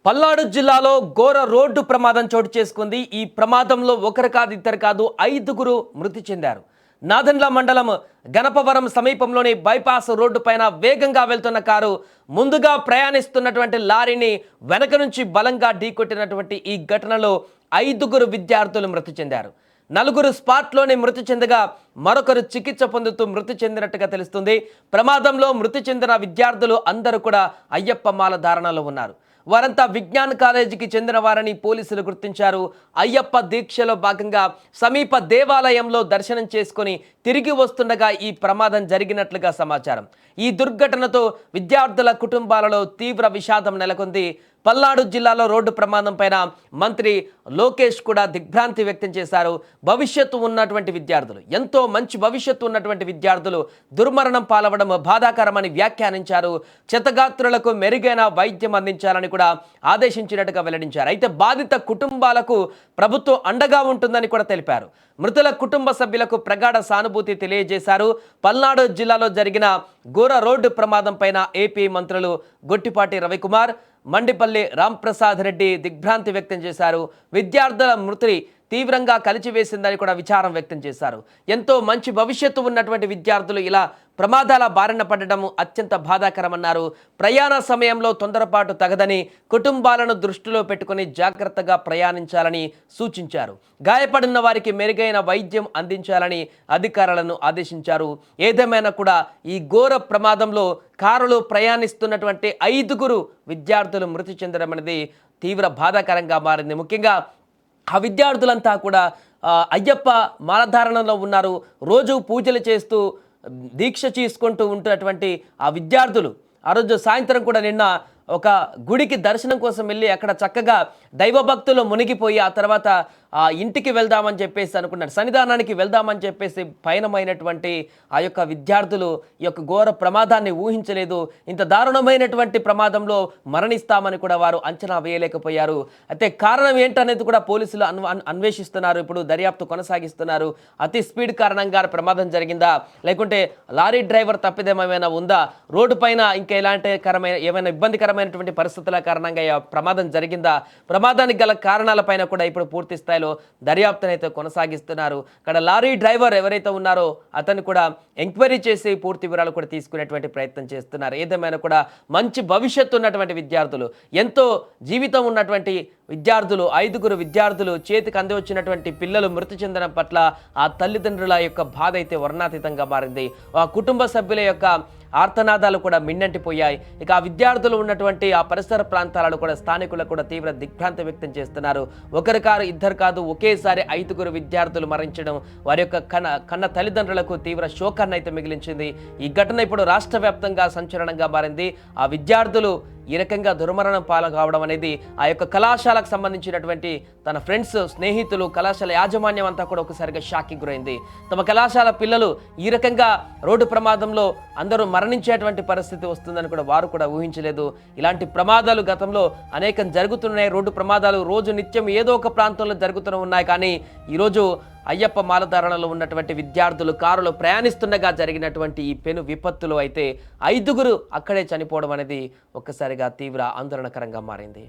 పల్నాడు జిల్లాలో ఘోర రోడ్డు ప్రమాదం చోటు చేసుకుంది. ఈ ప్రమాదంలో ఒకరు కాదు ఇద్దరు కాదు 5గురు మృతి చెందారు. నాదెండ్ల మండలం గణపవరం సమీపంలోని బైపాస్ రోడ్డు పైన వేగంగా వెళ్తున్న కారు ముందుగా ప్రయాణిస్తున్నటువంటి లారీని వెనక నుంచి బలంగా ఢీకొట్టినటువంటి ఈ ఘటనలో 5గురు విద్యార్థులు మృతి చెందారు. 4 స్పాట్లోనే మృతి చెందగా మరొకరు చికిత్స పొందుతూ మృతి చెందినట్టుగా తెలుస్తుంది. ప్రమాదంలో మృతి చెందిన విద్యార్థులు అందరూ కూడా అయ్యప్ప మాల ధారణలో ఉన్నారు. వారంతా విజ్ఞాన్ కాలేజీకి చెందిన వారని పోలీసులు గుర్తించారు. అయ్యప్ప దీక్షలో భాగంగా సమీప దేవాలయంలో దర్శనం చేసుకుని తిరిగి వస్తుండగా ఈ ప్రమాదం జరిగినట్లుగా సమాచారం. ఈ దుర్ఘటనతో విద్యార్థుల కుటుంబాలలో తీవ్ర విషాదం నెలకొంది. పల్నాడు జిల్లాలో రోడ్డు ప్రమాదం పైన మంత్రి లోకేష్ కూడా దిగ్భ్రాంతి వ్యక్తం చేశారు. భవిష్యత్తు ఉన్నటువంటి విద్యార్థులు, ఎంతో మంచి భవిష్యత్తు ఉన్నటువంటి విద్యార్థులు దుర్మరణం పాలవడం బాధాకరమని వ్యాఖ్యానించారు. క్షతగాత్రులకు మెరుగైన వైద్యం అందించాలని కూడా ఆదేశించినట్టుగా వెల్లడించారు. అయితే బాధిత కుటుంబాలకు ప్రభుత్వం అండగా ఉంటుందని కూడా తెలిపారు. మృతుల కుటుంబ సభ్యులకు ప్రగాఢ సానుభూతి తెలియజేశారు. పల్నాడు జిల్లాలో జరిగిన ఘోర రోడ్డు ప్రమాదం పైన ఏపీ మంత్రులు గొట్టిపాటి రవికుమార్, మండిపల్లి రాంప్రసాద్ రెడ్డి దిగ్భ్రాంతి వ్యక్తం చేశారు. విద్యార్థుల మృతి తీవ్రంగా కలిచివేసిందని కూడా విచారం వ్యక్తం చేశారు. ఎంతో మంచి భవిష్యత్తు ఉన్నటువంటి విద్యార్థులు ఇలా ప్రమాదాల బారిన పడడం అత్యంత బాధాకరమన్నారు. ప్రయాణ సమయంలో తొందరపాటు తగదని, కుటుంబాలను దృష్టిలో పెట్టుకుని జాగ్రత్తగా ప్రయాణించాలని సూచించారు. గాయపడిన వారికి మెరుగైన వైద్యం అందించాలని అధికారులను ఆదేశించారు. ఏదేమైనా కూడా ఈ ఘోర ప్రమాదంలో కారులో ప్రయాణిస్తున్నటువంటి 5గురు విద్యార్థులు మృతి చెందడం అనేది తీవ్ర బాధాకరంగా మారింది. ముఖ్యంగా ఆ విద్యార్థులంతా కూడా అయ్యప్ప మాలధారణలో ఉన్నారు. రోజు పూజలు చేస్తూ దీక్ష చేసుకుంటూ ఉంటున్నటువంటి ఆ విద్యార్థులు ఆ రోజు సాయంత్రం కూడా నిన్న ఒక గుడికి దర్శనం కోసం వెళ్ళి అక్కడ చక్కగా దైవభక్తులు మునిగిపోయి ఆ తర్వాత ఇంటికి వెళ్దామని చెప్పేసి అనుకున్నారు, సన్నిధానానికి వెళ్దామని చెప్పేసి పయనమైనటువంటి ఆ యొక్క విద్యార్థులు ఈ యొక్క ఘోర ప్రమాదాన్ని ఊహించలేదు. ఇంత దారుణమైనటువంటి ప్రమాదంలో మరణిస్తామని కూడా వారు అంచనా వేయలేకపోయారు. అయితే కారణం ఏంటనేది కూడా పోలీసులు అన్వేషిస్తున్నారు. ఇప్పుడు దర్యాప్తు కొనసాగిస్తున్నారు. అతి స్పీడ్ కారణంగా ప్రమాదం జరిగిందా, లేకుంటే లారీ డ్రైవర్ తప్పిదం ఏమైనా ఉందా, రోడ్డు పైన ఇంకా ఏమైనా ఇబ్బందికరమైనటువంటి పరిస్థితుల కారణంగా ప్రమాదం జరిగిందా, ప్రమాదానికి గల కారణాలపైన కూడా ఇప్పుడు పూర్తి స్థాయిలో దర్యాప్తునైతే కొనసాగిస్తున్నారు. ఇక్కడ లారీ డ్రైవర్ ఎవరైతే ఉన్నారో అతను కూడా ఎంక్వైరీ చేసి పూర్తి వివరాలు కూడా తీసుకునేటువంటి ప్రయత్నం చేస్తున్నారు. ఏదేమైనా కూడా మంచి భవిష్యత్తు ఉన్నటువంటి విద్యార్థులు, ఎంతో జీవితం ఉన్నటువంటి విద్యార్థులు, 5గురు విద్యార్థులు, చేతికి అంది వచ్చినటువంటి పిల్లలు మృతి చెందడం పట్ల ఆ తల్లిదండ్రుల యొక్క బాధ అయితే వర్ణాతీతంగా మారింది. ఆ కుటుంబ సభ్యుల యొక్క ఆర్తనాదాలు కూడా మిన్నంటిపోయాయి. ఇక ఆ విద్యార్థులు ఉన్నటువంటి ఆ పరిసర ప్రాంతాలలో కూడా స్థానికులు కూడా తీవ్ర దిగ్భ్రాంతి వ్యక్తం చేస్తున్నారు. ఒకరు కాదు ఇద్దరు కాదు ఒకేసారి 5గురు విద్యార్థులు మరణించడం వారి యొక్క కన్న తల్లిదండ్రులకు తీవ్ర శోకాన్ని అయితే మిగిలించింది. ఈ ఘటన ఇప్పుడు రాష్ట్ర వ్యాప్తంగా సంచలనంగా మారింది. ఆ విద్యార్థులు ఈ రకంగా దుర్మరణం పాలు కావడం అనేది ఆ యొక్క కళాశాలకు సంబంధించినటువంటి తన ఫ్రెండ్స్, స్నేహితులు, కళాశాల యాజమాన్యం అంతా కూడా ఒకసారిగా షాక్కి గురైంది. తమ కళాశాల పిల్లలు ఈ రకంగా రోడ్డు ప్రమాదంలో అందరూ మరణించేటువంటి పరిస్థితి వస్తుందని కూడా వారు కూడా ఊహించలేదు. ఇలాంటి ప్రమాదాలు గతంలో అనేకం జరుగుతున్నాయి. రోడ్డు ప్రమాదాలు రోజు నిత్యం ఏదో ఒక ప్రాంతంలో జరుగుతూనే ఉన్నాయి. కానీ ఈరోజు అయ్యప్ప మాలధారణలో ఉన్నటువంటి విద్యార్థులు కారులో ప్రయాణిస్తుండగా జరిగినటువంటి ఈ పెను విపత్తులో అయితే 5గురు అక్కడే చనిపోవడం అనేది ఒక్కసారిగా తీవ్ర ఆందోళనకరంగా మారింది.